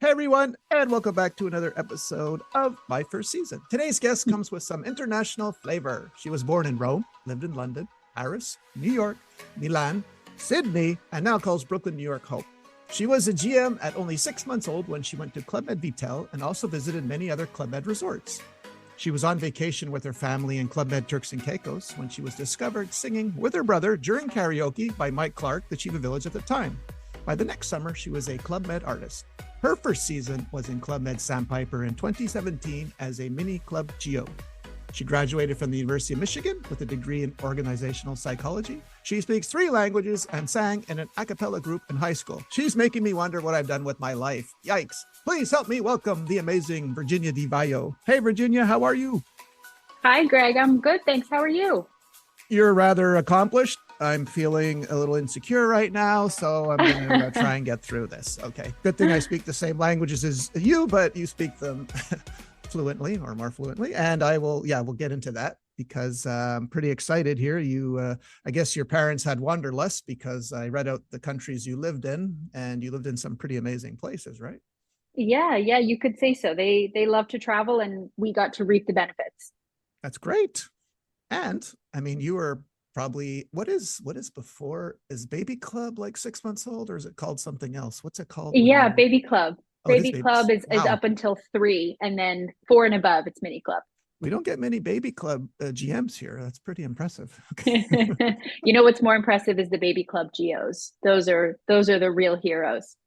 Hey everyone, and welcome back to another episode of My First Season. Today's guest comes with some international flavor. She was born in Rome, lived in London, Paris, New York, Milan, Sydney, and now calls Brooklyn, New York home. She was a GM at only 6 months old when she went to Club Med Vitel and also visited many other Club Med resorts. She was on vacation with her family in Club Med Turks and Caicos when she was discovered singing with her brother during karaoke by Mike Clark, the chief of village at the time. By the next summer, she was a Club Med artist. Her first season was in Club Med Sandpiper in 2017 as a mini club GO. She graduated from the University of Michigan with a degree in organizational psychology. She speaks 3 languages and sang in an a cappella group in high school. She's making me wonder what I've done with my life. Yikes. Please help me welcome the amazing Virginia Di Vaio. Hey, Virginia, how are you? Hi, Greg. I'm good. Thanks. How are you? You're rather accomplished. I'm feeling a little insecure right now, so I'm going to try and get through this. Okay. Good thing I speak the same languages as you, but you speak them fluently or more fluently. And we'll get into that because I'm pretty excited here. I guess your parents had wanderlust because I read out the countries you lived in, and you lived in some pretty amazing places, right? Yeah, you could say so. They love to travel and we got to reap the benefits. That's great. And I mean, you were probably, what is before, is baby club like 6 months old, or is it called something else? What's it called when Yeah, you're, baby club. oh, it is Baby baby. club is Wow. up until 3, and then 4 and above, it's mini club. We don't get many baby club GMs here. That's pretty impressive. Okay. You know what's more impressive is the baby club GOs. Those are the real heroes.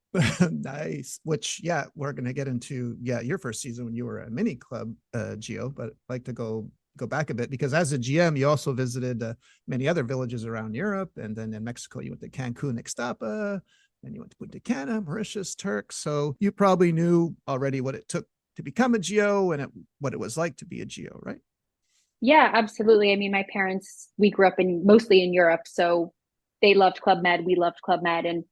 Nice. Which, yeah, we're going to get into, your first season when you were a mini club GO, but I'd like to go back a bit because as a GM, you also visited many other villages around Europe. And then in Mexico, you went to Cancun, Ixtapa, and you went to Punta Cana, Mauritius, Turks. So you probably knew already what it took to become a GO and what it was like to be a GO, right? Yeah, absolutely. I mean, my parents, we grew up mostly in Europe, so they loved Club Med, we loved Club Med, and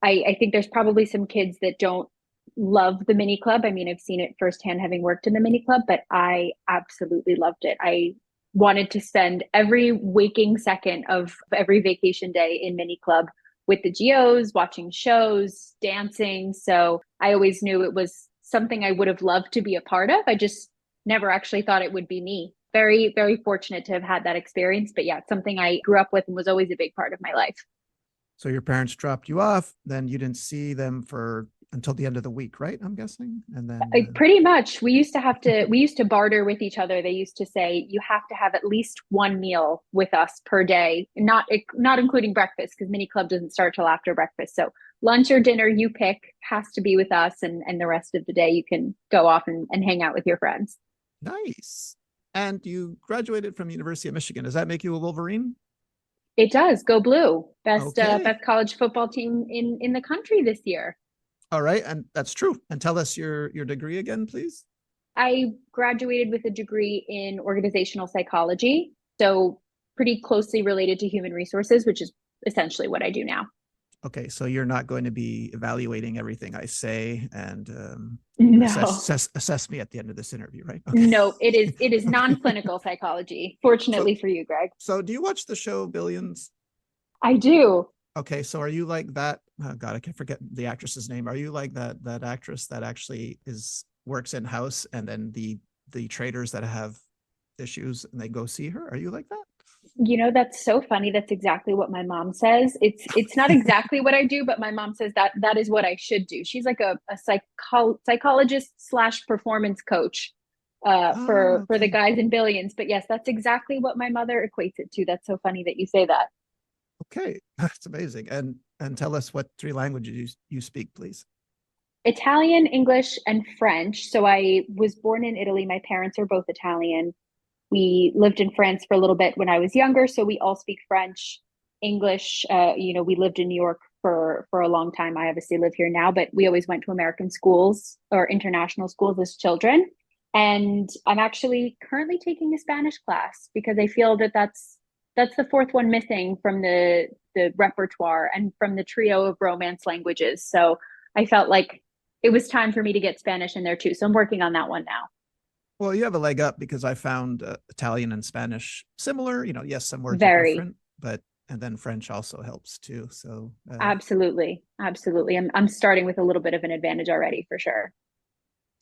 I think there's probably some kids that don't love the mini club. I mean, I've seen it firsthand having worked in the mini club, but I absolutely loved it. I wanted to spend every waking second of every vacation day in mini club with the GOs, watching shows, dancing. So I always knew it was something I would have loved to be a part of. I just never actually thought it would be me. Very, very fortunate to have had that experience. But yeah, it's something I grew up with and was always a big part of my life. So your parents dropped you off, then you didn't see them until the end of the week, right? I'm guessing. And then Pretty much, we used to barter with each other. They used to say you have to have at least one meal with us per day, not including breakfast, because mini club doesn't start till after breakfast. So lunch or dinner you pick has to be with us, and the rest of the day you can go off and hang out with your friends. nice. And you graduated from University of Michigan. Does that make you a Wolverine? It does. Go blue. Okay. Best college football team in the country this year. All right. And that's true. And tell us your degree again, please. I graduated with a degree in organizational psychology, so pretty closely related to human resources, which is essentially what I do now. Okay. So you're not going to be evaluating everything I say and No, assess me at the end of this interview, right? Okay. no, it is non-clinical psychology. So, Fortunately for you, Greg. so do you watch the show Billions? I do. Okay. So are you like that? Oh God, I can't forget the actress's name. Are you like that actress that actually works in house and then the traders that have issues and they go see her? Are you like that? You know, that's so funny. That's exactly what my mom says. It's not exactly what I do, but my mom says that is what I should do. She's like a psychologist slash performance coach Oh, for the okay. guys in Billions. But yes, that's exactly what my mother equates it to. That's so funny that you say that. Okay. That's amazing. And tell us what 3 languages you speak, please. Italian, English, and French. So I was born in Italy. My parents are both Italian. We lived in France for a little bit when I was younger, so we all speak French, English. We lived in New York for a long time. I obviously live here now, but we always went to American schools or international schools as children. And I'm actually currently taking a Spanish class because I feel that that's the fourth one missing from the repertoire and from the trio of Romance languages. So I felt like it was time for me to get Spanish in there too. So I'm working on that one now. Well, you have a leg up because I found Italian and Spanish similar. Yes, some words are Very. different, but and then French also helps too. So Absolutely. Absolutely. I'm starting with a little bit of an advantage already for sure.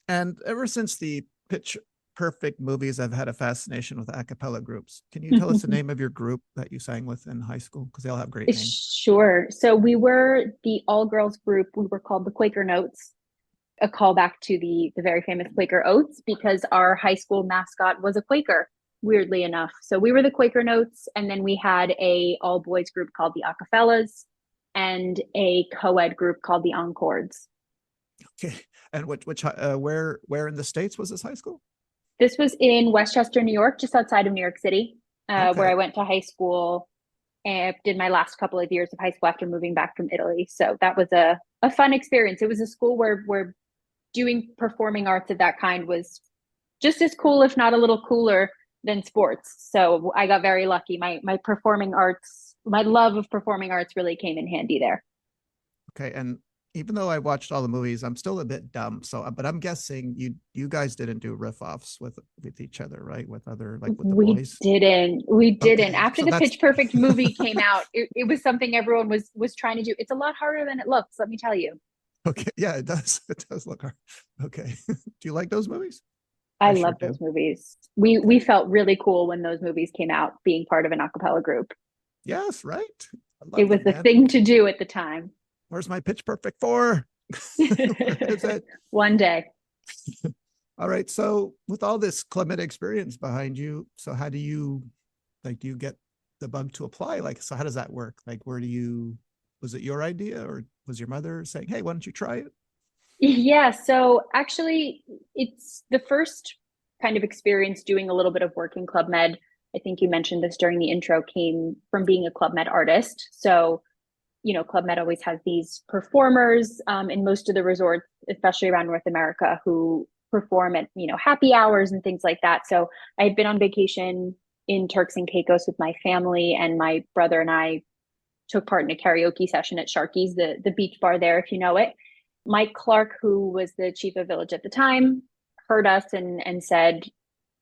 and ever since the Pitch Perfect movies, I've had a fascination with a cappella groups. Can you tell us the name of your group that you sang with in high school? Because they all have great names. Sure. So we were the all girls group. We were called the Quaker Notes, a callback to the very famous Quaker Oats because our high school mascot was a Quaker, weirdly enough. So we were the Quaker Notes, and then we had a all boys group called the Acafellas and a co-ed group called the Encords. Okay, and where in the States was this high school? This was in Westchester, New York, just outside of New York City, where Okay, I went to high school and did my last couple of years of high school after moving back from Italy. So that was a fun experience. It was a school where doing performing arts of that kind was just as cool, if not a little cooler than sports. So I got very lucky. My performing arts, my love of performing arts really came in handy there. okay, and even though I watched all the movies, I'm still a bit dumb. So, but I'm guessing you guys didn't do riff offs with each other, right? With other like with the We boys. didn't. We didn't. Okay, After so the that's Pitch Perfect movie came out, it was something everyone was trying to do. It's a lot harder than it looks, let me tell you. okay. Yeah, it does. It does look hard. Okay. Do you like those movies? I I sure love do. those movies. We felt really cool when those movies came out, being part of an a cappella group. Yes, right. I It love was them, the man. thing to do at the time. Where's my Pitch Perfect 4? Where is it? One day. All right. So with all this Club Med experience behind you, so how do you like do you get the bug to apply? Like, so how does that work? Like, where do you was it your idea or was your mother saying, hey, why don't you try it? Yeah, so actually, it's the first kind of experience doing a little bit of work in Club Med. I think you mentioned this during the intro, came from being a Club Med artist. So, Club Med always has these performers in most of the resorts, especially around North America, who perform at, happy hours and things like that. So I had been on vacation in Turks and Caicos with my family, and my brother and I took part in a karaoke session at Sharky's, the beach bar there, if you know it. Mike Clark, who was the chief of village at the time, heard us and said,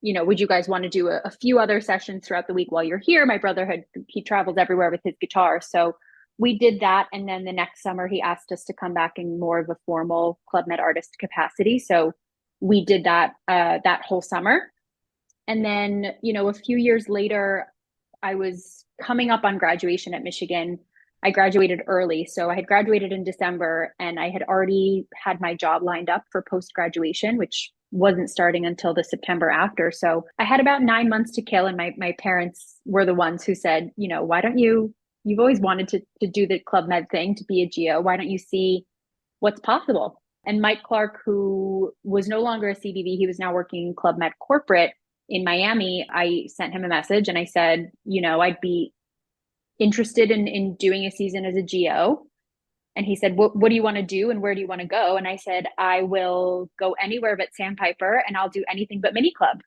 would you guys want to do a few other sessions throughout the week while you're here? My brother he travels everywhere with his guitar. So we did that. And then the next summer, he asked us to come back in more of a formal Club Med artist capacity. So we did that that whole summer. And then, a few years later, I was coming up on graduation at Michigan. I graduated early. So I had graduated in December and I had already had my job lined up for post graduation, which wasn't starting until the September after. So I had about 9 months to kill. And my parents were the ones who said, why don't you've always wanted to do the Club Med thing, to be a GO. Why don't you see what's possible? And Mike Clark, who was no longer a CBV, he was now working Club Med corporate in Miami. I sent him a message and I said, I'd be interested in doing a season as a GO. And he said, what do you want to do and where do you want to go? And I said, I will go anywhere but Sandpiper and I'll do anything but mini club.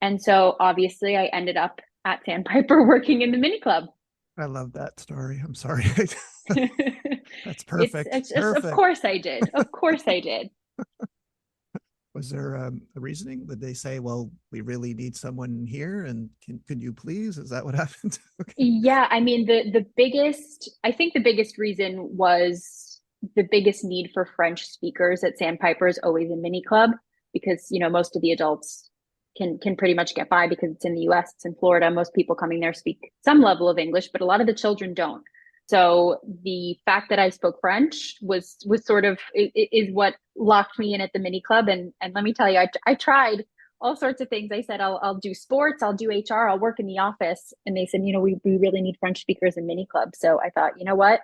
And so obviously I ended up at Sandpiper working in the mini club. I love that story. I'm sorry. That's it's perfect. it's just, of Perfect. course I did. Of course I did. Was there a reasoning? Did they say, well, we really need someone here and could you please? Is that what happened? Okay. Yeah, I mean I think the biggest reason was the biggest need for French speakers at Sandpiper is always a mini club because most of the adults can pretty much get by because it's in the US, it's in Florida. Most people coming there speak some level of English, but a lot of the children don't. So the fact that I spoke French was sort of is what locked me in at the mini club. And let me tell you, I tried all sorts of things. I said, I'll do sports, I'll do HR, I'll work in the office. And they said, we really need French speakers in mini club. So I thought, you know what?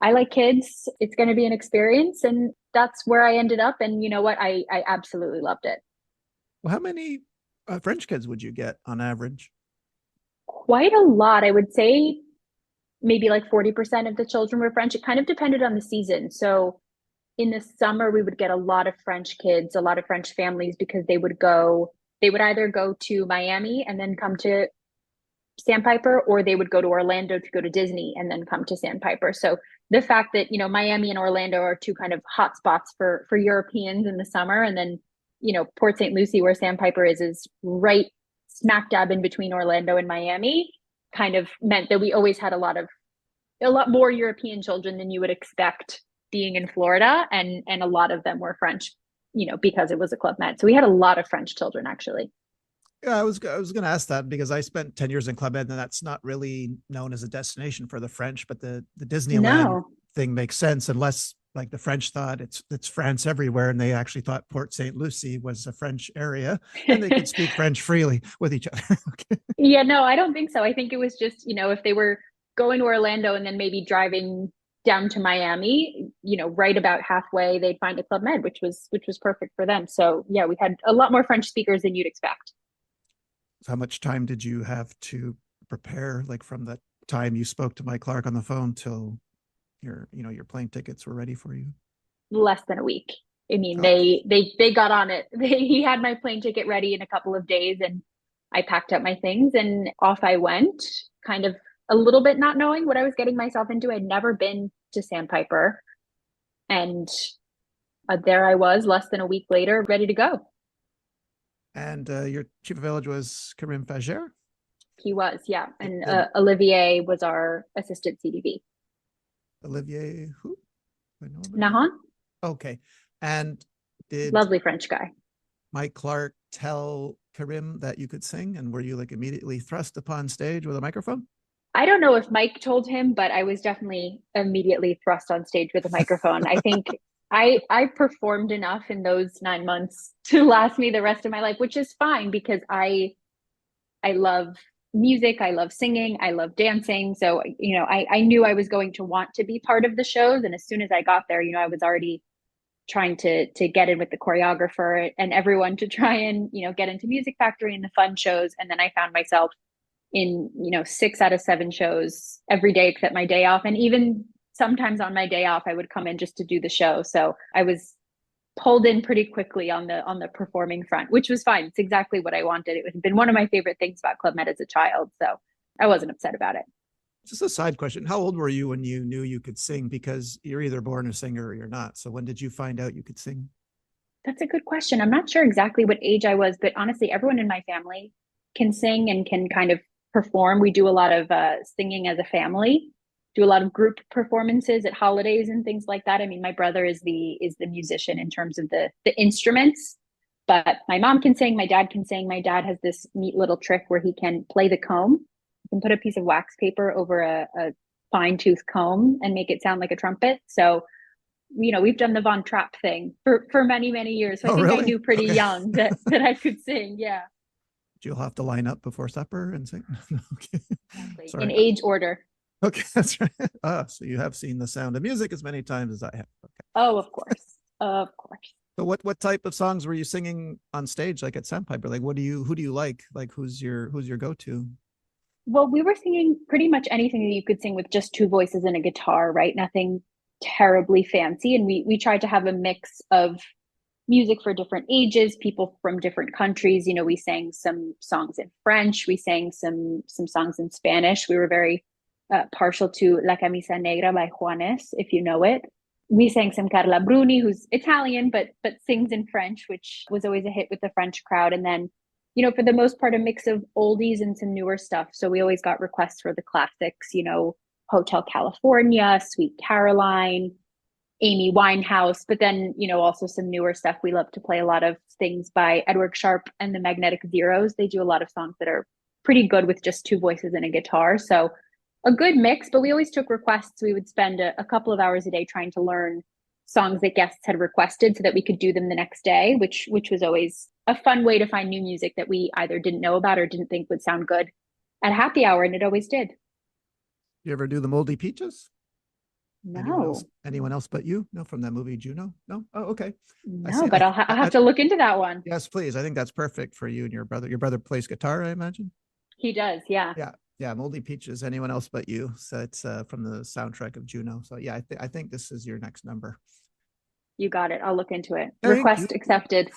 I like kids. It's going to be an experience. And that's where I ended up. And you know what? I absolutely loved it. Well, how many French kids would you get on average? Quite a lot. I would say maybe like 40% of the children were French. It kind of depended on the season. So in the summer, we would get a lot of French kids, a lot of French families because they would either go to Miami and then come to Sandpiper, or they would go to Orlando to go to Disney and then come to Sandpiper. So the fact that, Miami and Orlando are two kind of hot spots for Europeans in the summer. And then, Port St. Lucie, where Sandpiper is right smack dab in between Orlando and Miami. kind of meant that we always had a lot more European children than you would expect being in Florida, and a lot of them were French, because it was a Club Med. So we had a lot of French children actually. Yeah, I was going to ask that because I spent 10 years in Club Med, and that's not really known as a destination for the French, but the Disneyland No. thing makes sense unless like the French thought it's France everywhere, and they actually thought Port St. Lucie was a French area and they could speak French freely with each other. Okay. Yeah, no, I don't think so. I think it was just, if they were going to Orlando and then maybe driving down to Miami, right about halfway they'd find a Club Med, which was perfect for them. So yeah, we had a lot more French speakers than you'd expect. So how much time did you have to prepare, like from the time you spoke to Mike Clark on the phone till your plane tickets were ready for you? Less than a week. I mean, Okay. they got on it. He had my plane ticket ready in a couple of days, and I packed up my things and off I went, kind of a little bit not knowing what I was getting myself into. I'd never been to Sandpiper, and there I was, less than a week later, ready to go. And your chief of village was Karim Fajer? He was, yeah, and Did Olivier was our assistant CDV. Olivier who? I know Olivier. Nahan, Okay. And did lovely French guy. Mike Clark tell Karim that you could sing? And were you like immediately thrust upon stage with a microphone? I don't know if Mike told him, but I was definitely immediately thrust on stage with a microphone. I think I performed enough in those 9 months to last me the rest of my life, which is fine because I love music, I love singing, I love dancing. So, I knew I was going to want to be part of the shows. And as soon as I got there, I was already trying to get in with the choreographer and everyone to try and, get into Music Factory and the fun shows. And then I found myself in 6 out of 7 shows every day except my day off, and even sometimes on my day off I would come in just to do the show. So I was pulled in pretty quickly on the performing front, which was fine. It's exactly what I wanted. It had been one of my favorite things about Club Med as a child, so I wasn't upset about it. Just a side question. How old were you when you knew you could sing? Because you're either born a singer or you're not. So when did you find out you could sing? That's a good question. I'm not sure exactly what age I was, but honestly everyone in my family can sing and can kind of perform. We do a lot of singing as a family, do a lot of group performances at holidays and things like that. I mean, my brother is the musician in terms of the instruments, but my mom can sing, my dad can sing. My dad has this neat little trick where he can play the comb. He can put a piece of wax paper over a fine tooth comb and make it sound like a trumpet. So, we've done the Von Trapp thing for many, many years. So I Oh, think I really? knew pretty Okay. young that I could sing. Yeah, You'll have to line up before supper and sing. Okay. exactly. In Sorry. age order. Okay, that's right. So you have seen The Sound of Music as many times as I have. Okay. Oh, of course. Of course. So what type of songs were you singing on stage, like at Sandpiper? Like who do you like? Like who's your go-to? Well, we were singing pretty much anything that you could sing with just two voices and a guitar, right? Nothing terribly fancy. And we tried to have a mix of music for different ages, people from different countries. We sang some songs in French, we sang some songs in Spanish. We were very partial to La Camisa Negra by Juanes, if you know it. We sang some Carla Bruni, who's Italian but sings in French, which was always a hit with the French crowd. And then, for the most part, a mix of oldies and some newer stuff. So we always got requests for the classics, Hotel California, Sweet Caroline, Amy Winehouse, but then, also some newer stuff. We love to play a lot of things by Edward Sharpe and the Magnetic Zeros. They do a lot of songs that are pretty good with just two voices and a guitar. So a good mix, but we always took requests. We would spend a couple of hours a day trying to learn songs that guests had requested so that we could do them the next day, which was always a fun way to find new music that we either didn't know about or didn't think would sound good at happy hour, and it always did. You ever do the Moldy Peaches? Anyone else? No, Anyone else but you? No, from that movie Juno? No? Oh, okay. I no, see. but I'll have to look into that one. Yes, please. I think that's perfect for you and your brother. Your brother plays guitar, I imagine. He does, yeah. Yeah. Yeah. Moldy Peaches. Anyone else but you? So it's from the soundtrack of Juno. So yeah, I think this is your next number. You got it. I'll look into it. Thank you. Request accepted.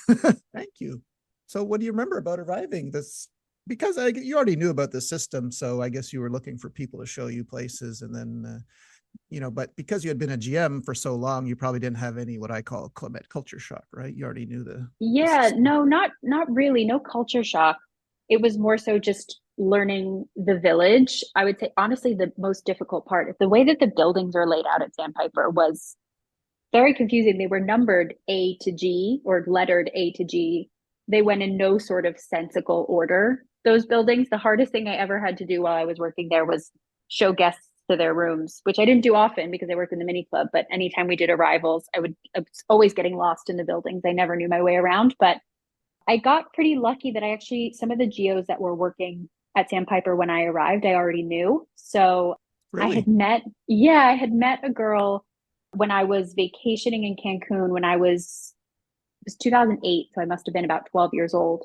Thank you. So what do you remember about arriving this? Because you already knew about the system, so I guess you were looking for people to show you places, and then but because you had been a GM for so long, you probably didn't have any what I call Club Med culture shock, right? You already knew the Yeah, system. no, not really. No culture shock. It was more so just learning the village. I would say, honestly, the most difficult part, the way that the buildings are laid out at Sandpiper was very confusing. They were numbered A to G or lettered A to G. They went in no sort of sensical order. Those buildings, the hardest thing I ever had to do while I was working there was show guests to their rooms, which I didn't do often because I worked in the mini club. But anytime we did arrivals, I was always getting lost in the buildings. I never knew my way around. But I got pretty lucky that I actually, some of the geos that were working at Sandpiper when I arrived, I already knew. So Really? I had met a girl when I was vacationing in Cancun when it was 2008, so I must have been about 12 years old.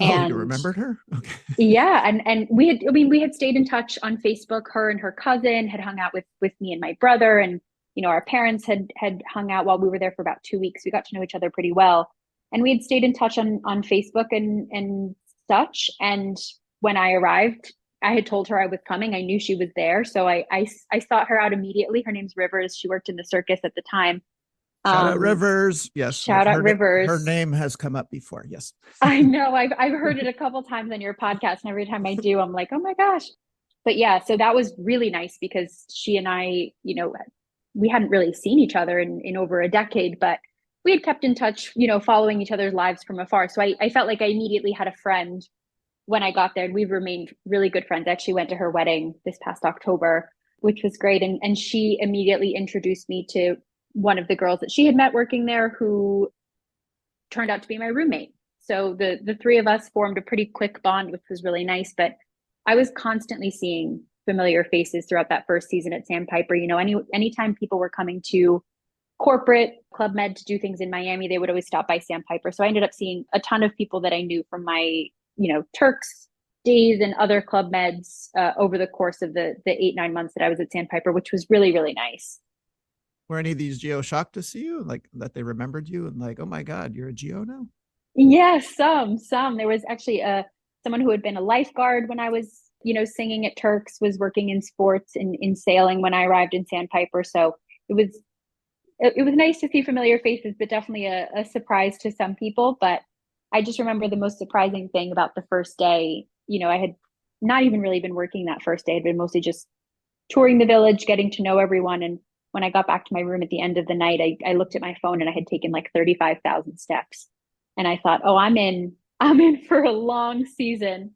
Oh, you And remembered her? Okay. yeah, and we had, I mean, we had stayed in touch on Facebook. Her and her cousin had hung out with me and my brother, and our parents had hung out while we were there for about 2 weeks. We got to know each other pretty well, and we had stayed in touch on Facebook and such. And when I arrived, I had told her I was coming. I knew she was there, so I sought her out immediately. Her name's Rivers. She worked in the circus at the time. Shout out Um, Rivers. Yes, Shout out her Rivers. name has come up before. Yes. I know I've heard it a couple times on your podcast, and every time I do, I'm like, oh my gosh. But yeah, so that was really nice because she and I, we hadn't really seen each other in over a decade, but we had kept in touch, following each other's lives from afar. So I felt like I immediately had a friend when I got there, and we've remained really good friends. I actually went to her wedding this past October, which was great. And she immediately introduced me to one of the girls that she had met working there who turned out to be my roommate. So the three of us formed a pretty quick bond, which was really nice. But I was constantly seeing familiar faces throughout that first season at Sandpiper. Anytime people were coming to corporate Club Med to do things in Miami, they would always stop by Sandpiper. So I ended up seeing a ton of people that I knew from my, Turks days and other Club Meds over the course of the 8-9 months that I was at Sandpiper, which was really, really nice. Were any of these Geo shocked to see you? Like that they remembered you and like, oh my God, you're a Geo now? Yeah, some. There was actually someone who had been a lifeguard when I was, singing at Turks, was working in sports and in sailing when I arrived in Sandpiper. So it was nice to see familiar faces, but definitely a surprise to some people. But I just remember the most surprising thing about the first day. I had not even really been working that first day. I'd been mostly just touring the village, getting to know everyone. And when I got back to my room at the end of the night, I looked at my phone and I had taken like 35,000 steps. And I thought, oh, I'm in for a long season.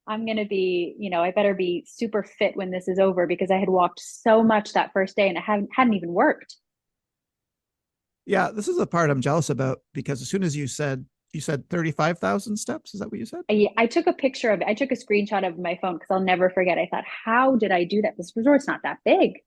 I'm going to be, I better be super fit when this is over because I had walked so much that first day and it hadn't even worked. Yeah, this is the part I'm jealous about because as soon as you said 35,000 steps, is that what you said? I took a picture of it. I took a screenshot of my phone because I'll never forget. I thought, how did I do that? This resort's not that big.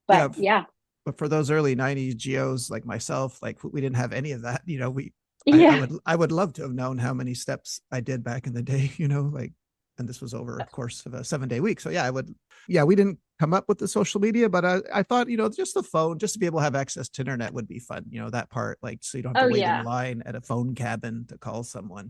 But Yeah, yeah. but for those early 90s Geos like myself, like we didn't have any of that. I Yeah. would love to have known how many steps I did back in the day, like, and this was over a course of a 7-day week. So yeah, we didn't come up with the social media, but I thought, just the phone, just to be able to have access to internet would be fun, that part, like, so you don't have to Oh wait in yeah. line at a phone cabin to call someone.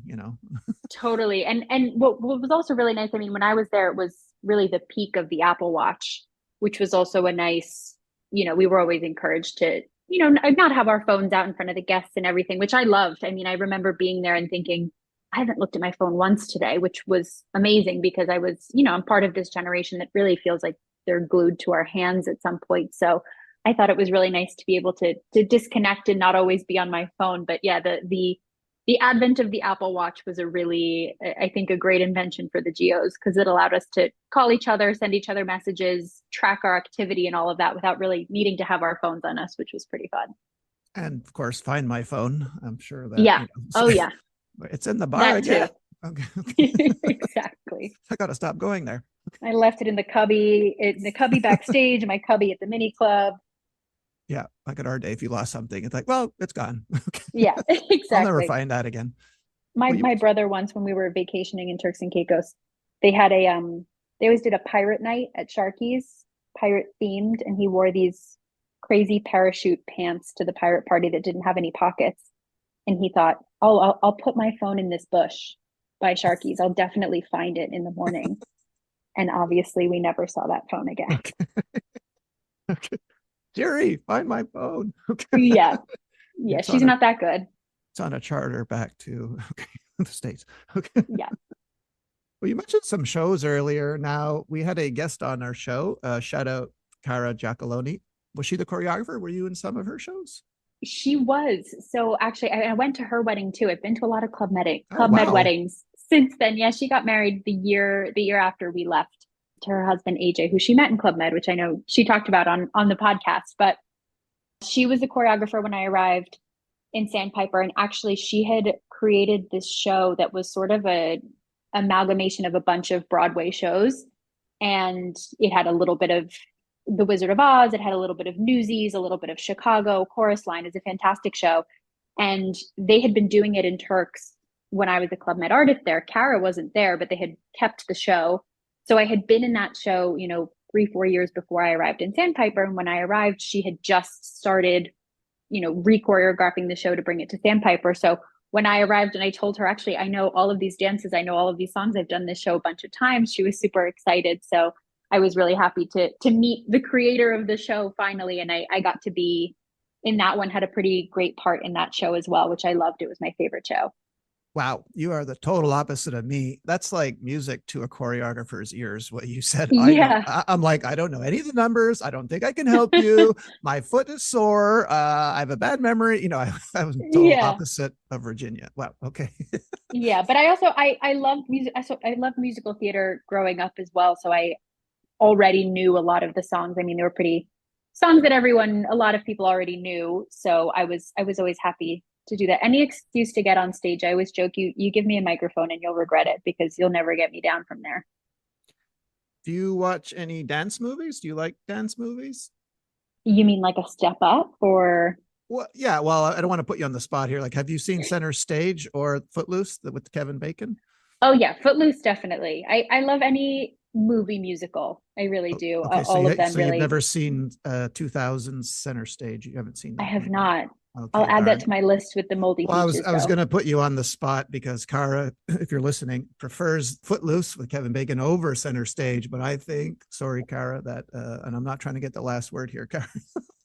Totally. And what was also really nice, I mean, when I was there, it was really the peak of the Apple Watch, which was also a nice, we were always encouraged to, not have our phones out in front of the guests and everything, which I loved. I mean, I remember being there and thinking, I haven't looked at my phone once today, which was amazing because I was, I'm part of this generation that really feels like they're glued to our hands at some point. So I thought it was really nice to be able to disconnect and not always be on my phone. But yeah, the advent of the Apple Watch was a really, I think, a great invention for the Geos because it allowed us to call each other, send each other messages, track our activity and all of that without really needing to have our phones on us, which was pretty fun. And of course, Find My Phone. I'm sure that, Yeah. Oh, yeah. it's in the bar That again. too. Okay. Exactly. I got to stop going there. I left it in the cubby backstage, my cubby at the mini club. Yeah, like at our day, if you lost something, it's like, well, it's gone. Okay. Yeah, I'll never exactly. find that again. My Well, you my brother once when we were vacationing in Turks and Caicos, they had they always did a pirate night at Sharky's, pirate themed, and he wore these crazy parachute pants to the pirate party that didn't have any pockets. And he thought, oh, I'll put my phone in this bush by Sharky's. I'll definitely find it in the morning. And obviously, we never saw that phone again. okay. Okay. Jerry, find my phone. Okay. Yeah, yeah, It's she's on a not that good. it's on a charter back to the States. Okay. Yeah. Well, you mentioned some shows earlier. Now, we had a guest on our show. Shout out Cara Giacalone. Was she the choreographer? Were you in some of her shows? She was. So actually, I went to her wedding too. I've been to a lot of Oh, Club Med wow. weddings since then. Yeah, she got married the year after we left to her husband AJ, who she met in Club Med, which I know she talked about on the podcast. But she was the choreographer when I arrived in Sandpiper, and actually, she had created this show that was sort of a amalgamation of a bunch of Broadway shows, and it had a little bit of The Wizard of Oz. It had a little bit of Newsies, a little bit of Chicago. Chorus Line is a fantastic show. And they had been doing it in Turks when I was a Club Med artist there. Cara wasn't there, but they had kept the show. So I had been in that show, 3, 4 years before I arrived in Sandpiper. And when I arrived, she had just started, re-choreographing the show to bring it to Sandpiper. So when I arrived and I told her, actually, I know all of these dances, I know all of these songs, I've done this show a bunch of times, she was super excited. So I was really happy to meet the creator of the show finally. And I got to be in that one, had a pretty great part in that show as well, which I loved. It was my favorite show. Wow, you are the total opposite of me. That's like music to a choreographer's ears. What you said, I know. Yeah. I'm like, I don't know any of the numbers. I don't think I can help you. My foot is sore. I have a bad memory. I was total Yeah. opposite of Virginia. Wow. Okay. Yeah. But I loved music. I loved musical theater growing up as well. So I already knew a lot of the songs. I mean, they were pretty songs that a lot of people already knew. So I was always happy to do that. Any excuse to get on stage. I always joke, you give me a microphone and you'll regret it because you'll never get me down from there. Do you watch any dance movies? Do you like dance movies? You mean like a step up or? Well, yeah. Well, I don't want to put you on the spot here. Like, have you seen Center Stage or Footloose with Kevin Bacon? Oh yeah, Footloose definitely. I love any movie musical. I really do. Okay, All of them so you've really. never seen 2000s Center Stage. You haven't seen I that have movie. not. I'll Okay, add that darn. to my list with the Moldy Well, Peaches I was though. going to put you on the spot because Cara, if you're listening, prefers Footloose with Kevin Bacon over Center Stage. But I think, sorry, Cara, that, and I'm not trying to get the last word here, Cara,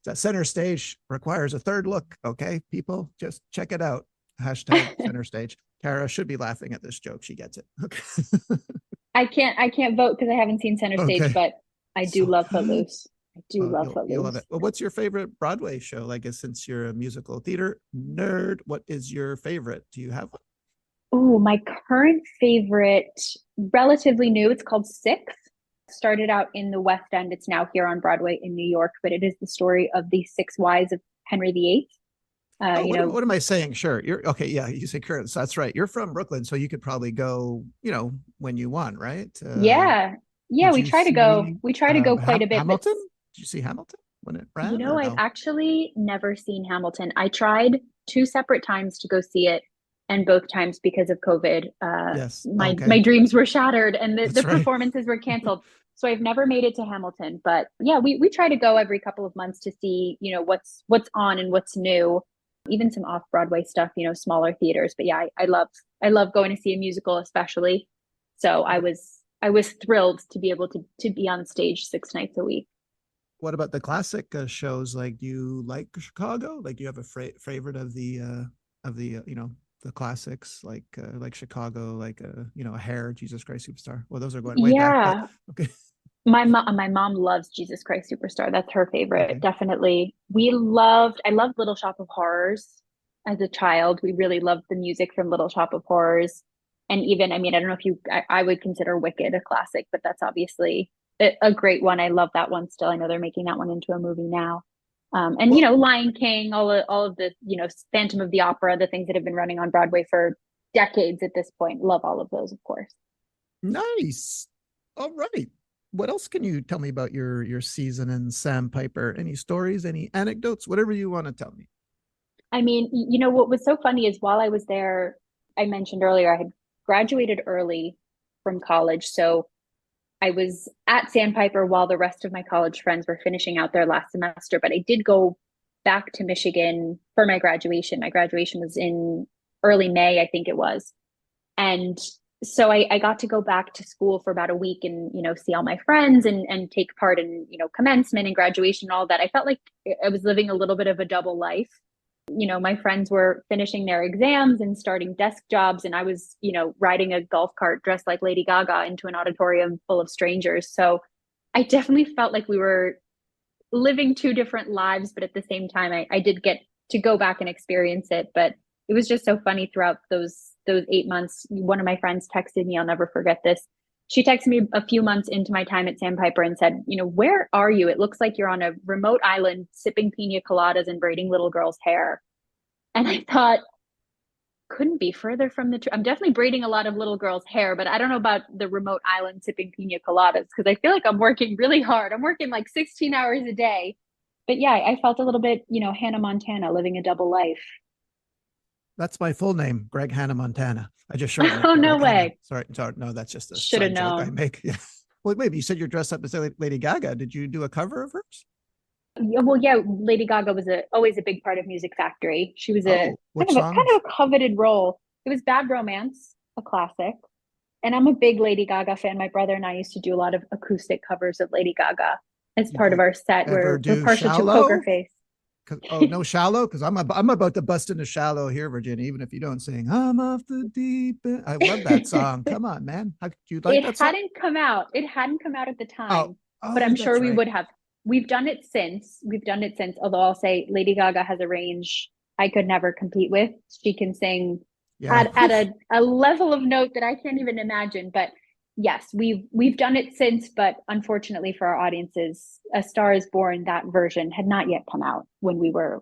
that Center Stage requires a third look. Okay, people, just check it out. Hashtag Center Stage. Cara should be laughing at this joke. She gets it. Okay. I can't vote because I haven't seen Center Stage, Okay. but I do So love Footloose. I do love you'll love Footloose. it. Well, what's your favorite Broadway show? Like, since you're a musical theater nerd, what is your favorite? Do you have one? Oh, my current favorite, relatively new, it's called Six. Started out in the West End. It's now here on Broadway in New York, but it is the story of the six wives of Henry VIII. Oh, what am I saying? Sure. You're okay. Yeah, you say current. So that's right. You're from Brooklyn, so you could probably go, when you want, right? Yeah. Yeah, Did we you try to go. see We try to go quite a bit, but Hamilton? Did you see Hamilton when it ran or I've no? actually never seen Hamilton. I tried two separate times to go see it, and both times because of COVID, Yes. my Okay. dreams were shattered and the That's right. performances were canceled. So I've never made it to Hamilton, but yeah, we try to go every couple of months to see, what's on and what's new, even some off Broadway stuff, smaller theaters. But yeah, I love going to see a musical, especially. So I was thrilled to be able to be on stage 6 nights a week. What about the classic shows? Like, do you like Chicago? Like, do you have a favorite of the classics like Chicago, like a Hair, Jesus Christ Superstar? Well, those are going way back, but Yeah, okay. my mom loves Jesus Christ Superstar. That's her favorite. Okay. Definitely. I loved Little Shop of Horrors as a child. We really loved the music from Little Shop of Horrors. And even, I mean, I don't know if I would consider Wicked a classic, but that's obviously a great one. I love that one still. I know they're making that one into a movie now. And Well, Lion King, all of the, Phantom of the Opera, the things that have been running on Broadway for decades at this point. Love all of those, of course. nice. All right. What else can you tell me about your season in Sandpiper? Any stories, any anecdotes, whatever you want to tell me? I mean, what was so funny is while I was there, I mentioned earlier, I had graduated early from college. So I was at Sandpiper while the rest of my college friends were finishing out their last semester. But I did go back to Michigan for my graduation. My graduation was in early May, I think it was. And so I got to go back to school for about a week and, see all my friends and take part in, commencement and graduation and all that. I felt like I was living a little bit of a double life My friends were finishing their exams and starting desk jobs, and I was, riding a golf cart dressed like Lady Gaga into an auditorium full of strangers. So I definitely felt like we were living two different lives, but at the same time, I did get to go back and experience it. But it was just so funny throughout those 8 months. One of my friends texted me, I'll never forget this. She texted me a few months into my time at Sandpiper and said, where are you? It looks like you're on a remote island sipping pina coladas and braiding little girls' hair. And I thought, couldn't be further from the truth. I'm definitely braiding a lot of little girls' hair, but I don't know about the remote island sipping pina coladas because I feel like I'm working really hard. I'm working like 16 hours a day. But yeah, I felt a little bit, Hannah Montana living a double life. That's my full name, Greg Hannah Montana. I just shortened it Oh, to no Greg Hannah. way. Sorry, no, that's just a Should have side joke I known. make. Yeah. Well, maybe you said you're dressed up as Lady Gaga. Did you do a cover of hers? Well, yeah, Lady Gaga was always a big part of Music Factory. She was a Oh, which kind songs? of a coveted role. It was Bad Romance, a classic. And I'm a big Lady Gaga fan. My brother and I used to do a lot of acoustic covers of Lady Gaga as Did part of you our set. ever We're do partial to Poker Shallow? Face. Oh, no Shallow? Because I'm about to bust into Shallow here, Virginia. Even if you don't sing, I'm off the deep end. I love that song. Come on, man. How, do you like It that song? hadn't come out. It hadn't come out at the Oh, time, but oh, I'm sure that's we right. would have. We've done it since. We've done it since. Although I'll say Lady Gaga has a range I could never compete with. She can sing Yeah. at a level of note that I can't even imagine. But yes, we've done it since, but unfortunately for our audiences, A Star is Born, that version had not yet come out when we were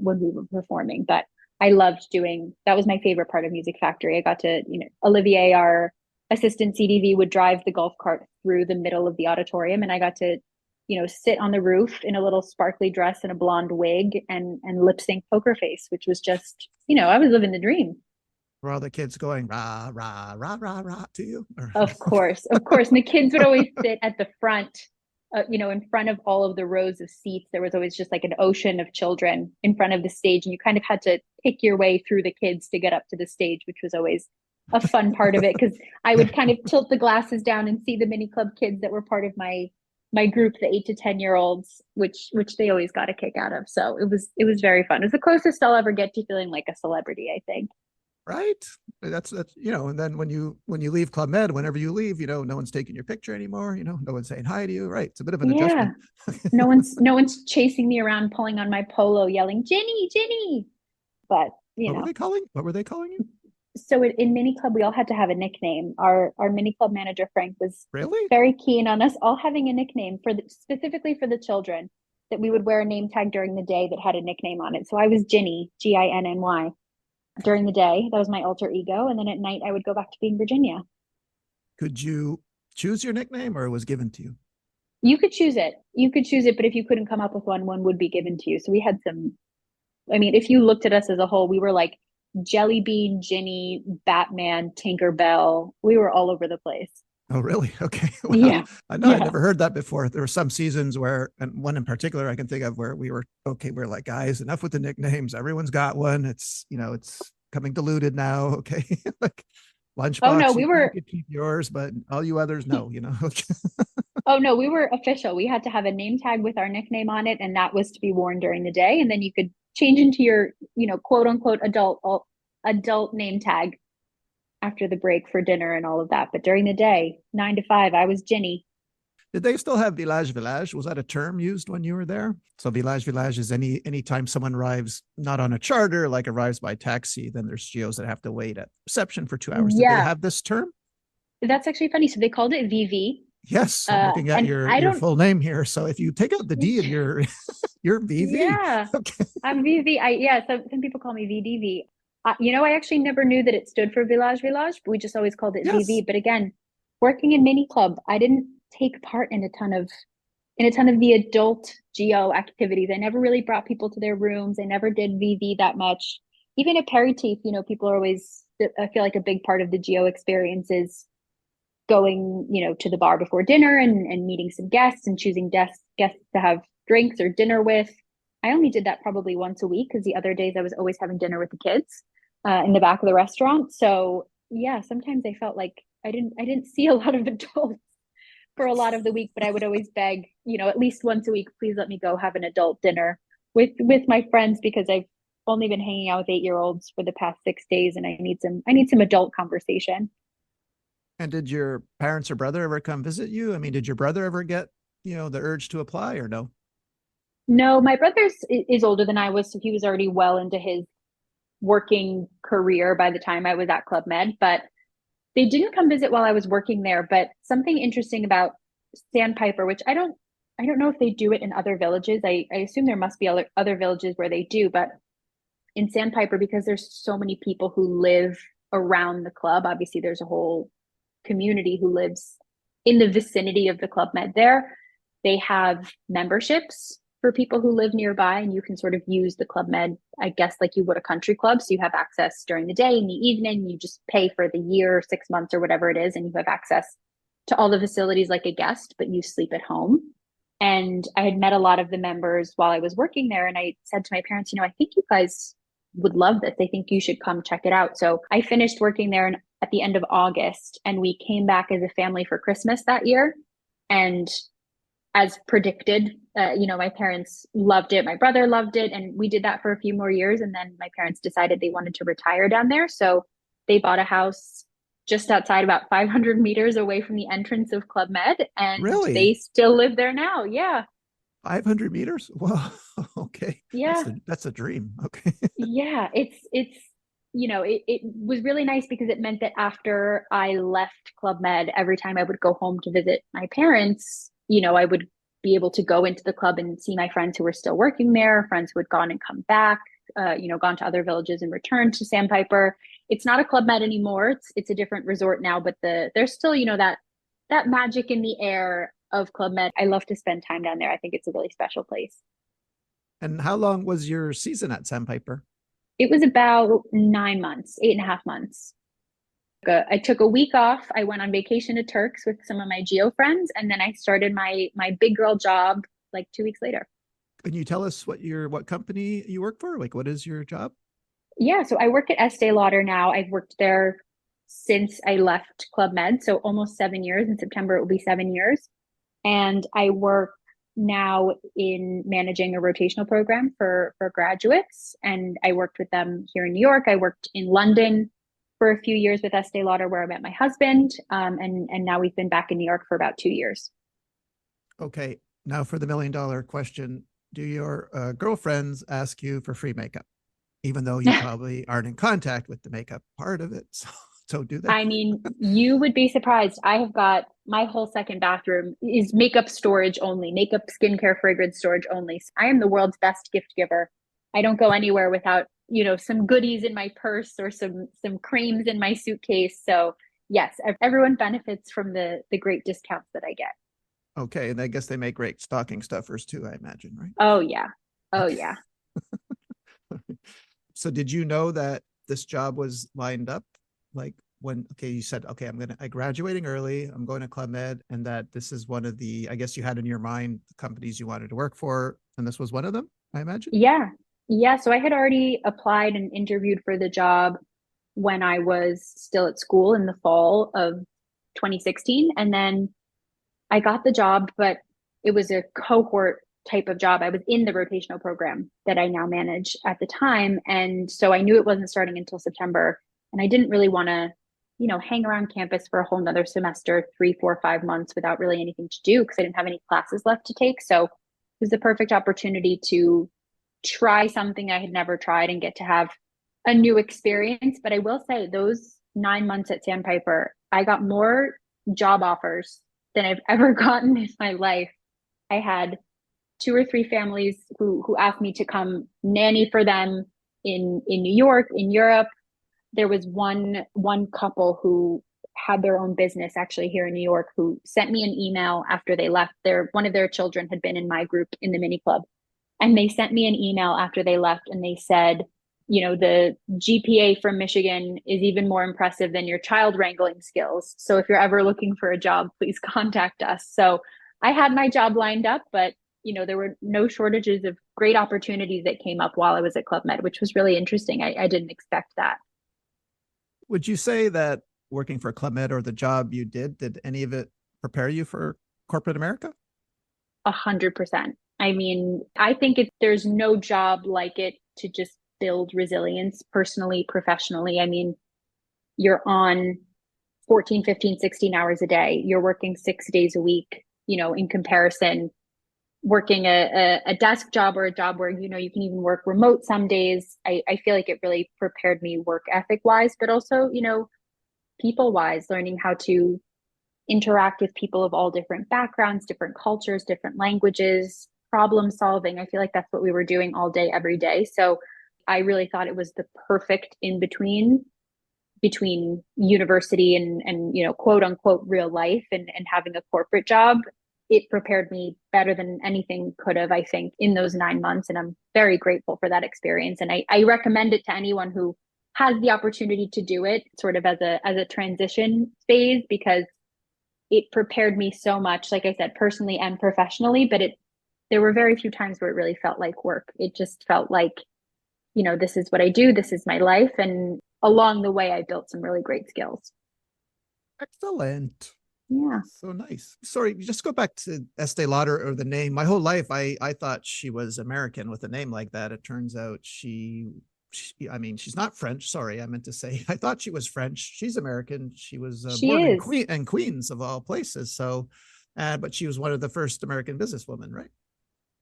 performing. But I loved doing that. Was my favorite part of Music Factory. I got to, Olivier, our assistant CDV, would drive the golf cart through the middle of the auditorium, and I got to, sit on the roof in a little sparkly dress and a blonde wig and lip sync Poker Face, which was just, I was living the dream. Were all the kids going rah, rah, rah, rah, rah to you? Or... Of course, of course. And the kids would always sit at the front, in front of all of the rows of seats. There was always just like an ocean of children in front of the stage, and you kind of had to pick your way through the kids to get up to the stage, which was always a fun part of it because I would kind of tilt the glasses down and see the mini club kids that were part of my group, the 8 to 10 year olds, which they always got a kick out of. So it was very fun. It was the closest I'll ever get to feeling like a celebrity, I think. Right. That's and then when you leave Club Med, whenever you leave, no one's taking your picture anymore. No one's saying hi to you. Right. It's a bit of an Yeah. adjustment. No one's chasing me around, pulling on my polo, yelling, Ginny, Ginny. But, What were they calling you? so in mini club, we all had to have a nickname. Our mini club manager, Frank, was Really? very keen on us all having a nickname specifically for the children, that we would wear a name tag during the day that had a nickname on it. So I was Ginny, Ginny, during the day. That was my alter ego. And then at night, I would go back to being Virginia. Could you choose your nickname or it was given to you? You could choose it. You could choose it, but if you couldn't come up with one would be given to you. So we had some, I mean, if you looked at us as a whole, we were like Jelly Bean, Ginny, Batman, Tinkerbell. We were all over the place. Oh, really? Okay. Wow. Yeah. I know I'd Yeah. never heard that before. There were some seasons where, and one in particular I can think of where we were, okay, we're like, guys, enough with the nicknames. Everyone's got one. It's coming diluted now. Okay. Like Oh no, Lunchbox, we you were could keep yours, but all you others, no. oh no, we were official. We had to have a name tag with our nickname on it, and that was to be worn during the day. And then you could change into your, quote unquote adult name tag after the break for dinner and all of that. But during the day, 9 to 5, I was Ginny. Did they still have village village? Was that a term used when you were there? So village village is anytime someone arrives not on a charter, like arrives by taxi, then there's geos that have to wait at reception for 2 hours. Did they Yeah, have this term? that's actually funny. So they called it VV. Yes, I'm looking at And your I your don't, full name here. So if you take out the D in your your VV, yeah, okay. I'm VV. Yeah, some people call me VDV. I actually never knew that it stood for Village Village, but we just always called it VV. Yes. But again, working in mini club, I didn't take part in a ton of the adult geo activities. I never really brought people to their rooms. I never did VV that much. Even at Teeth, people are always, I feel like a big part of the geo experience is going, to the bar before dinner and meeting some guests and choosing guests to have drinks or dinner with. I only did that probably once a week because the other days I was always having dinner with the kids in the back of the restaurant. So yeah, sometimes I felt like I didn't see a lot of adults for a lot of the week, but I would always beg, at least once a week, please let me go have an adult dinner with my friends because only been hanging out with 8-year-olds for the past 6 days, and I need some adult conversation. And did your parents or brother ever come visit you? I mean, did your brother ever get, the urge to apply or no? No, my is older than I was, so he was already well into his working career by the time I was at Club Med, but they didn't come visit while I was working there. But something interesting about Sandpiper, which I don't know if they do it in other villages. I assume there must be other villages where they do, but in Sandpiper, because there's so many people who live around the club, obviously there's a whole community who lives in the vicinity of the Club Med there. They have memberships for people who live nearby, and you can sort of use the Club Med, I guess, like you would a country club. So you have access during the day, in the evening, you just pay for the year, 6 months or whatever it is, and you have access to all the facilities like a guest, but you sleep at home. And I had met a lot of the members while I was working there. And I said to my parents, I think you guys would love this. I think you should come check it out. So I finished working there at the end of August, and we came back as a family for Christmas that year. And as predicted, my parents loved it. My brother loved it. And we did that for a few more years. And then my parents decided they wanted to retire down there. So they bought a house just outside, about 500 meters away from the entrance of Club Med. And they Really? still live there now. Yeah. 500 meters? Well, okay. Yeah. That's a dream. Okay. Yeah. It was really nice because it meant that after I left Club Med, every time I would go home to visit my parents, I would be able to go into the club and see my friends who were still working there, friends who had gone and come back, gone to other villages and returned to Sandpiper. It's not a Club Med anymore. It's a different resort now, but there's still, that magic in the air of Club Med. I love to spend time down there. I think it's a really special place. And how long was your season at Sandpiper? It was about 9 months, 8.5 months. I took a week off. I went on vacation to Turks with some of my geo friends, and then I started my big girl job like 2 weeks later. Can you tell us what company you work for? Like, what is your job? Yeah, so I work at Estee Lauder now. I've worked there since I left Club Med, so almost 7 years. In September, it will be 7 years. And I work now in managing a rotational program for graduates. And I worked with them here in New York. I worked in London for a few years with Estee Lauder, where I met my husband. And now we've been back in New York for about 2 years. Okay. Now for the $1 million question. Do your girlfriends ask you for free makeup? Even though you probably aren't in contact with the makeup part of it. So do they? I mean, you would be surprised. I have got my whole second bathroom is makeup storage only, makeup, skincare, fragrance storage only. So I am the world's best gift giver. I don't go anywhere without, some goodies in my purse or some creams in my suitcase. So yes, everyone benefits from the great discounts that I get. Okay. And I guess they make great stocking stuffers too, I imagine, right? Oh yeah. Oh Okay. yeah. So did you know that this job was lined up? Like okay, you said, okay, I graduating early, I'm going to Club Med, and that this is one of the, I guess you had in your mind the companies you wanted to work for, and this was one of them, I imagine? Yeah. Yeah. So I had already applied and interviewed for the job when I was still at school in the fall of 2016. And then I got the job, but it was a cohort type of job. I was in the rotational program that I now manage at the time. And so I knew it wasn't starting until September. And I didn't really want to, hang around campus for a whole nother semester, 3, 4, 5 months without really anything to do because I didn't have any classes left to take. So it was the perfect opportunity to try something I had never tried and get to have a new experience. But I will say those 9 months at Sandpiper, I got more job offers than I've ever gotten in my life. I had 2 or 3 families who asked me to come nanny for them in New York, in Europe. There was one couple who had their own business actually here in New York who sent me an email after they left. One of their children had been in my group in the mini club. And they sent me an email after they left and they said, the GPA from Michigan is even more impressive than your child wrangling skills. So if you're ever looking for a job, please contact us. So I had my job lined up, but there were no shortages of great opportunities that came up while I was at Club Med, which was really interesting. I didn't expect that. Would you say that working for Club Med or the job you did any of it prepare you for corporate America? 100%. I mean, I think there's no job like it to just build resilience personally, professionally. I mean, you're on 14, 15, 16 hours a day. You're working 6 days a week, in comparison, working a desk job or a job where, you can even work remote some days. I feel like it really prepared me work ethic wise, but also, people wise, learning how to interact with people of all different backgrounds, different cultures, different languages, problem solving. I feel like that's what we were doing all day, every day. So I really thought it was the perfect in between university and quote unquote real life and having a corporate job. It prepared me better than anything could have, I think, in those 9 months. And I'm very grateful for that experience. And I recommend it to anyone who has the opportunity to do it sort of as a transition phase, because it prepared me so much, like I said, personally and professionally, but there were very few times where it really felt like work. It just felt like, this is what I do, this is my life. And along the way, I built some really great skills. Excellent. Yeah. So nice. Sorry, just go back to Estee Lauder, or the name. My whole life, I thought she was American with a name like that. It turns out I mean, she's not French. Sorry, I meant to say, I thought she was French. She's American. She was She born is. in Queens of all places. So, but she was one of the first American businesswomen, right?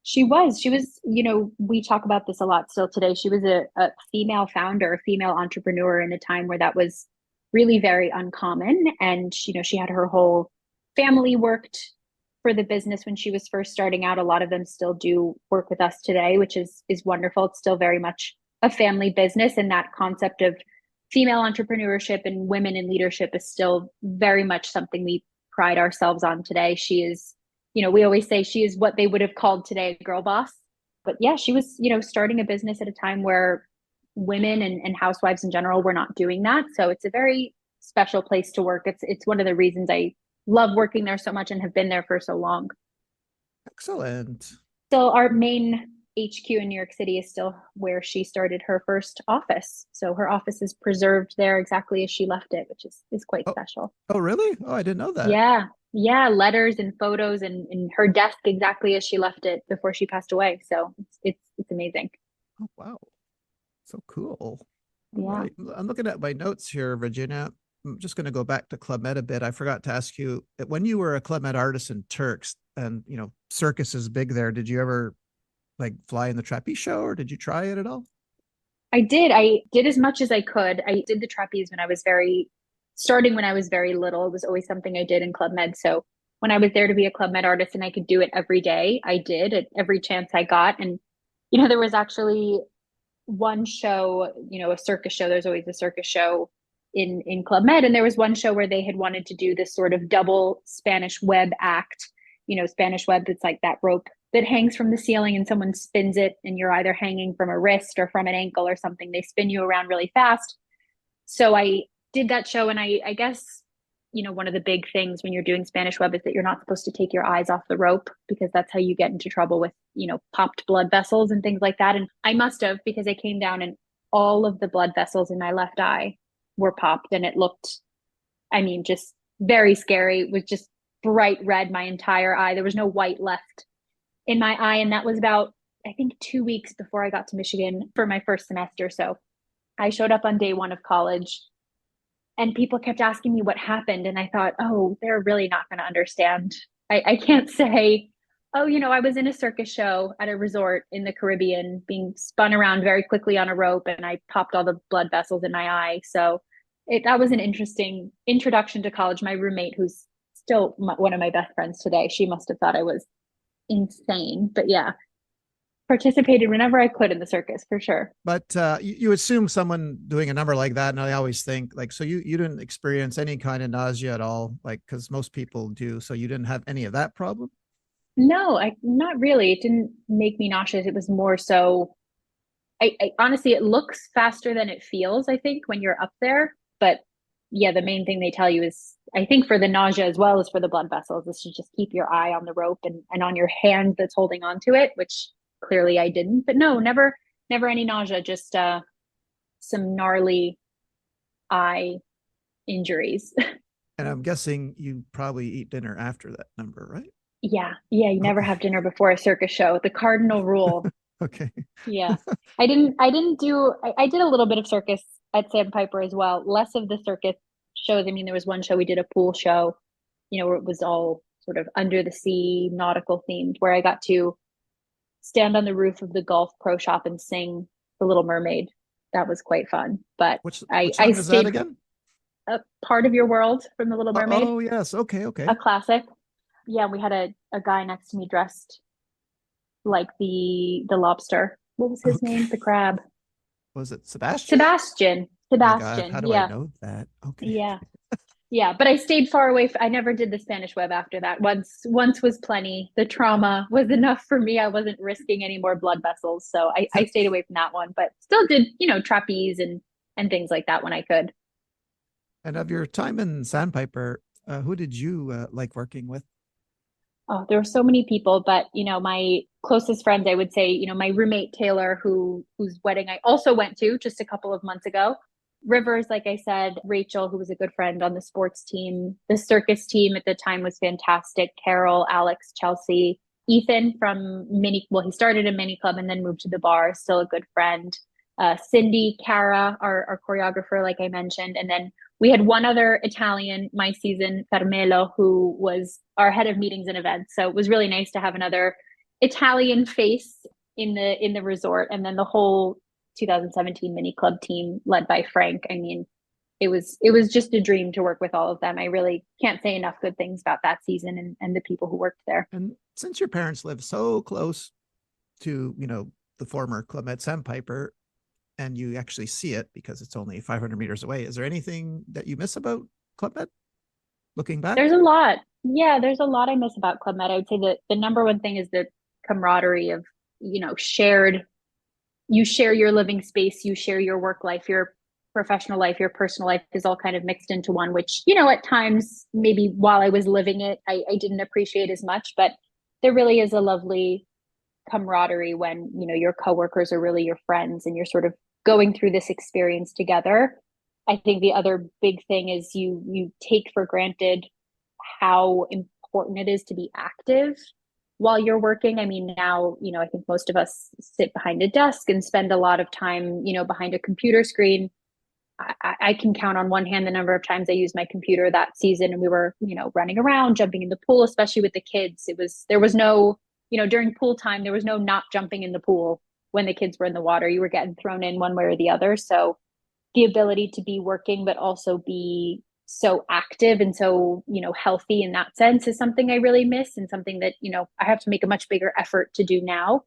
She was, we talk about this a lot still today. She was a female founder, a female entrepreneur in a time where that was really very uncommon. And, she had her whole family worked for the business when she was first starting out. A lot of them still do work with us today, which is wonderful. It's still very much a family business. And that concept of female entrepreneurship and women in leadership is still very much something we pride ourselves on today. She is, we always say she is what they would have called today a girl boss. But yeah, she was, starting a business at a time where women and housewives in general were not doing that. So it's a very special place to work. It's one of the reasons I love working there so much and have been there for so long. Excellent. Still, our main HQ in New York City is still where she started her first office. So her office is preserved there exactly as she left it, which is quite Oh, special. oh, really? Oh, I didn't know that. Yeah. Yeah. Letters and photos and her desk exactly as she left it before she passed away. So it's amazing. Oh, wow. So cool. All Yeah. right. I'm looking at my notes here, Virginia. I'm just going to go back to Club Med a bit. I forgot to ask you, when you were a Club Med artist in Turks, and circus is big there, did you ever like fly in the trapeze show, or did you try it at all? I did. I did as much as I could. I did the trapeze starting when I was very little. It was always something I did in Club Med. So when I was there to be a Club Med artist and I could do it every day, I did at every chance I got. And, there was actually one show, a circus show. There's always a circus show in Club Med. And there was one show where they had wanted to do this sort of double Spanish web act, Spanish web that's like that rope that hangs from the ceiling and someone spins it and you're either hanging from a wrist or from an ankle or something. They spin you around really fast. So I did that show, and I guess, one of the big things when you're doing Spanish web is that you're not supposed to take your eyes off the rope, because that's how you get into trouble with, popped blood vessels and things like that. And I must have, because I came down and all of the blood vessels in my left eye were popped, and it looked, I mean, just very scary. It was just bright red, my entire eye. There was no white left in my eye. And that was about, I think, 2 weeks before I got to Michigan for my first semester. So I showed up on day one of college and people kept asking me what happened. And I thought, oh, they're really not going to understand. I can't say, oh, I was in a circus show at a resort in the Caribbean being spun around very quickly on a rope and I popped all the blood vessels in my eye. So that was an interesting introduction to college. My roommate, who's still one of my best friends today, she must have thought I was insane. But yeah, participated whenever I could in the circus for sure. But you assume someone doing a number like that, and I always think like, so you didn't experience any kind of nausea at all, like, because most people do. So you didn't have any of that problem? No, not really. It didn't make me nauseous. It was more so, I honestly, it looks faster than it feels, I think, when you're up there. But yeah, the main thing they tell you is, I think for the nausea as well as for the blood vessels, is to just keep your eye on the rope and on your hand that's holding onto it, which clearly I didn't. But no, never any nausea, just some gnarly eye injuries. And I'm guessing you probably eat dinner after that number, right? Yeah, you never have dinner before a circus show. The cardinal rule. Okay. Yeah. I did a little bit of circus at Sandpiper as well. Less of the circus shows. I mean, there was one show we did a pool show, where it was all sort of under the sea, nautical themed, where I got to stand on the roof of the golf pro shop and sing The Little Mermaid. That was quite fun. But Which I song is that stayed again? a part of your world from The Little Mermaid, Oh, yes. Okay, a okay. classic. Yeah, we had a guy next to me dressed like the lobster. What was his Okay. name? The crab. Was it Sebastian? Sebastian. My God, Sebastian. how do I Yeah. know that? Okay. Yeah. Yeah, but I stayed far away. I never did the Spanish web after that. Once was plenty. The trauma was enough for me. I wasn't risking any more blood vessels, so I stayed away from that one. But still did, trapeze and things like that when I could. And of your time in Sandpiper, who did you like working with? Oh, there were so many people, but my closest friends, I would say, my roommate Taylor, whose wedding I also went to just a couple of months ago. Rivers, like I said, Rachel, who was a good friend on the sports team. The circus team at the time was fantastic. Carol, Alex, Chelsea, Ethan from he started a mini club and then moved to the bar, still a good friend. Cindy, Cara, our choreographer, like I mentioned, and then we had one other Italian my season, Carmelo, who was our head of meetings and events. So it was really nice to have another Italian face in the resort, and then the whole 2017 mini club team led by Frank. I mean, it was just a dream to work with all of them. I really can't say enough good things about that season and the people who worked there. And since your parents live so close to, the former Club Med Sandpiper, and you actually see it because it's only 500 meters away, is there anything that you miss about Club Med looking back? There's a lot. Yeah, there's a lot I miss about Club Med. I would say that the number one thing is the camaraderie of, shared you share your living space, you share your work life, your professional life, your personal life is all kind of mixed into one, which, at times, maybe while I was living it, I didn't appreciate as much. But there really is a lovely camaraderie when, your coworkers are really your friends and you're sort of going through this experience together. I think the other big thing is you take for granted how important it is to be active while you're working. I mean, now, I think most of us sit behind a desk and spend a lot of time, behind a computer screen. I can count on one hand the number of times I used my computer that season, and we were, running around, jumping in the pool, especially with the kids. There was no, during pool time, there was no not jumping in the pool when the kids were in the water. You were getting thrown in one way or the other. So the ability to be working, but also be so active and so, healthy in that sense is something I really miss, and something that, I have to make a much bigger effort to do now.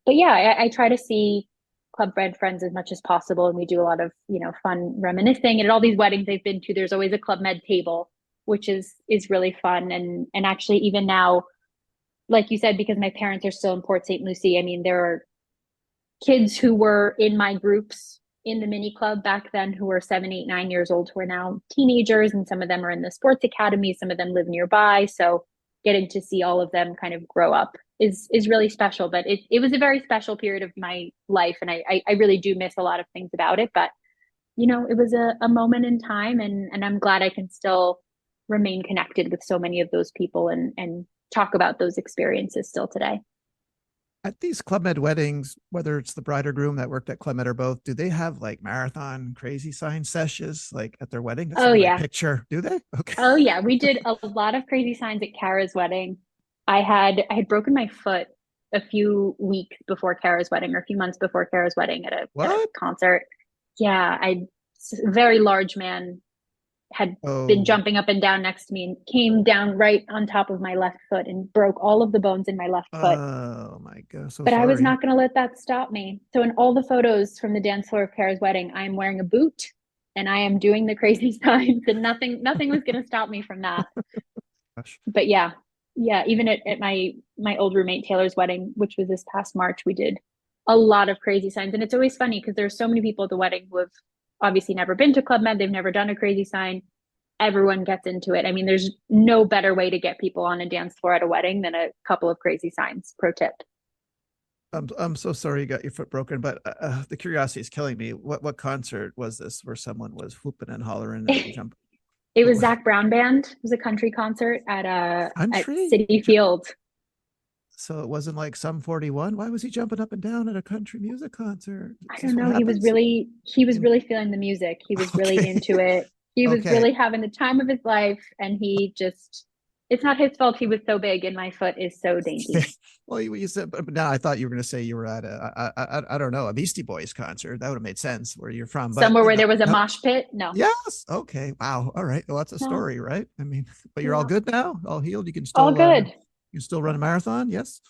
But yeah, I try to see Club Med friends as much as possible. And we do a lot of, fun reminiscing. And at all these weddings I've been to, there's always a Club Med table, which is really fun. And actually even now, like you said, because my parents are still in Port St. Lucie, I mean, there are kids who were in my groups in the mini club back then who were 7, 8, 9 years old, who are now teenagers, and some of them are in the sports academy, some of them live nearby. So getting to see all of them kind of grow up is really special. But it was a very special period of my life, and I really do miss a lot of things about it. But it was a moment in time, and I'm glad I can still remain connected with so many of those people and talk about those experiences still today. At these Club Med weddings, whether it's the bride or groom that worked at Club Med or both, do they have like marathon crazy sign sessions like at their wedding? That's Oh what I yeah. picture. Do they? Okay. Oh yeah, we did a lot of crazy signs at Kara's wedding. I had broken my foot a few weeks before Kara's wedding, or a few months before Kara's wedding at a What? concert. Yeah, very large man had been Oh, jumping up and down next to me and came down right on top of my left foot and broke all of the bones in my left foot. oh my God. So But I was sorry. not going to let that stop me. So in all the photos from the dance floor of Kara's wedding, I am wearing a boot and I am doing the crazy signs, and nothing was going to stop me from that. Gosh. But yeah, yeah, even at my old roommate Taylor's wedding, which was this past March, we did a lot of crazy signs. And it's always funny because there's so many people at the wedding who have obviously never been to Club Med, they've never done a crazy sign. Everyone gets into it. I mean, there's no better way to get people on a dance floor at a wedding than a couple of crazy signs. Pro tip. I'm so sorry you got your foot broken, but the curiosity is killing me. What concert was this where someone was whooping and hollering and jumping? It was Zach Brown Band. It was a country concert at Country? City Field. So it wasn't like Sum 41. Why was he jumping up and down at a country music concert? I Is don't this what know. happens? He was In really feeling the music. He was really okay, into it. He was okay. really having the time of his life, and he just, it's not his fault he was so big and my foot is so dainty. Well, you said, but now I thought you were going to say you were at I don't know, a Beastie Boys concert. That would have made sense where you're from, but Somewhere where no, there was a no. mosh pit? No. Yes. Okay. Wow. All right. Well, that's a No. story, right? I mean, but you're all Yeah. good now, all healed. All good. You can still run a marathon. Yes.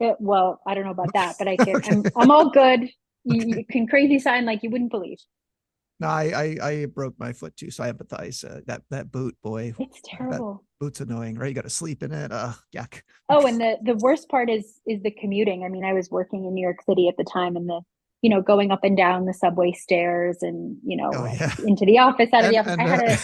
Well, I don't know about that, but Okay. I'm all good. Okay. You can crazy sign like you wouldn't believe. No, I broke my foot too, so I empathize. That boot, boy, It's that terrible. boot's annoying, right? You got to sleep in it. Yuck. Oh, and the worst part is the commuting. I mean, I was working in New York City at the time, and going up and down the subway stairs, and Oh yeah. into the office, out of the And office. I had a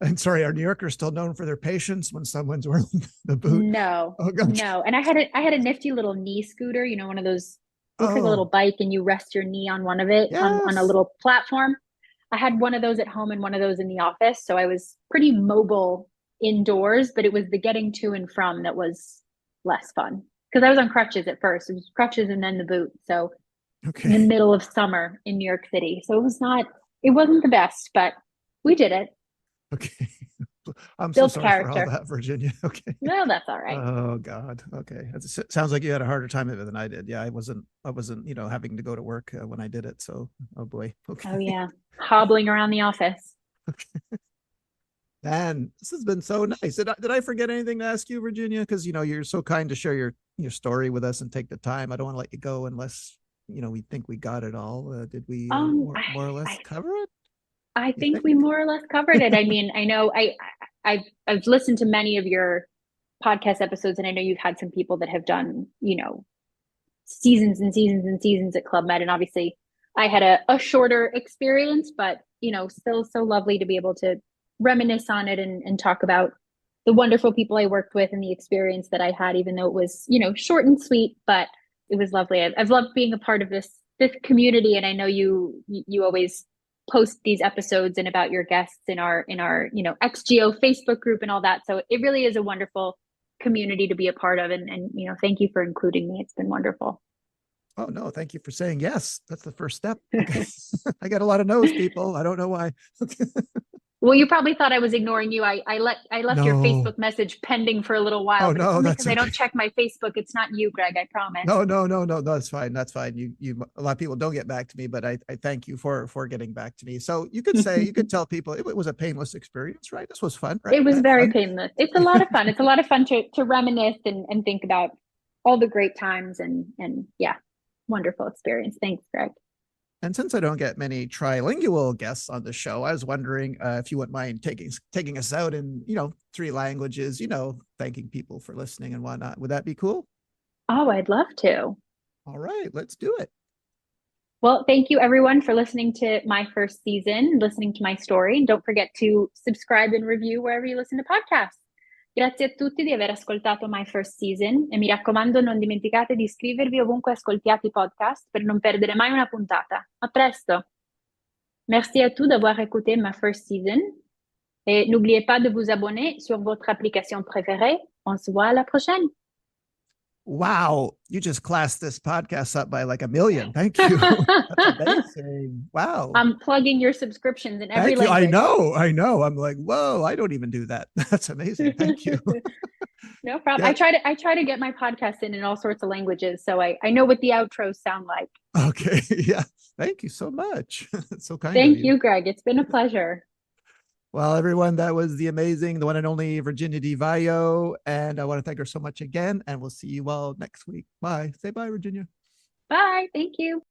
and sorry, are New Yorkers still known for their patience when someone's wearing the boot? no, Oh gosh. no, and I had a nifty little knee scooter. One of those looks like a little Oh bike, and you rest your knee on one of it on a yes. little platform. I had one of those at home and one of those in the office, so I was pretty mobile indoors. But it was the getting to and from that was less fun because I was on crutches at first. It was crutches and then the boot. So in the Okay. middle of summer in New York City. So it wasn't the best, but we did it. Okay. I'm so Built sorry for all character. that, Virginia. Okay. No, that's all right. Oh God. Okay. Sounds like you had a harder time of it than I did. Yeah, I wasn't, having to go to work when I did it. So, oh boy. Oh Okay. yeah. Hobbling around the office. Man, this has been so nice. Did I forget anything to ask you, Virginia? Because you're so kind to share your story with us and take the time. I don't want to let you go unless we think we got it all. Did we more or less I cover it? I You think we think? more or less covered it. I mean, I know I've listened to many of your podcast episodes, and I know you've had some people that have done, seasons and seasons and seasons at Club Med. And obviously I had a shorter experience, but still so lovely to be able to reminisce on it and talk about the wonderful people I worked with and the experience that I had, even though it was, short and sweet, but it was lovely. I've loved being a part of this community. And I know you always post these episodes and about your guests in our XGO Facebook group and all that. So it really is a wonderful community to be a part of. And thank you for including me. It's been wonderful. Oh no, thank you for saying yes. That's the first step. Okay. I got a lot of no's, people. I don't know why. Okay. Well, you probably thought I was ignoring you. I left your No. Facebook message pending for a little while, Oh but it's no, only that's because I okay. don't check my Facebook. It's not you, Greg. I promise. No, no, no, no, no. That's fine. That's fine. You. A lot of people don't get back to me, but I thank you for getting back to me. So you could tell people it was a painless experience, right? This was fun, right? It I was had very fun. painless. It's a lot of fun. It's a lot of fun to reminisce and think about all the great times and yeah, wonderful experience. Thanks, Greg. And since I don't get many trilingual guests on the show, I was wondering if you wouldn't mind taking us out in 3 languages. Thanking people for listening and whatnot. Would that be cool? Oh, I'd love to. All right, let's do it. Well, thank you everyone for listening to my first season, listening to my story. And don't forget to subscribe and review wherever you listen to podcasts. Grazie a tutti di aver ascoltato My First Season e mi raccomando non dimenticate di iscrivervi ovunque ascoltiate i podcast per non perdere mai una puntata. A presto! Merci à tous d'avoir écouté Ma First Season et n'oubliez pas de vous abonner sur votre application préférée. On se voit à la prochaine! Wow, you just classed this podcast up by like a million. Thank you. That's amazing. Wow. I'm plugging your subscriptions in every Thank you. I language. know. I know. I'm like, whoa, I don't even do that. That's amazing. Thank you. No problem. Yeah. I try to get my podcast in all sorts of languages, so I know what the outros sound like. Okay. Yeah. Thank you so much. It's so kind of Thank you. you, Greg. It's been a pleasure. Well, everyone, that was the amazing, the one and only Virginia Di Vaio. And I want to thank her so much again. And we'll see you all next week. Bye. Say bye, Virginia. Bye. Thank you.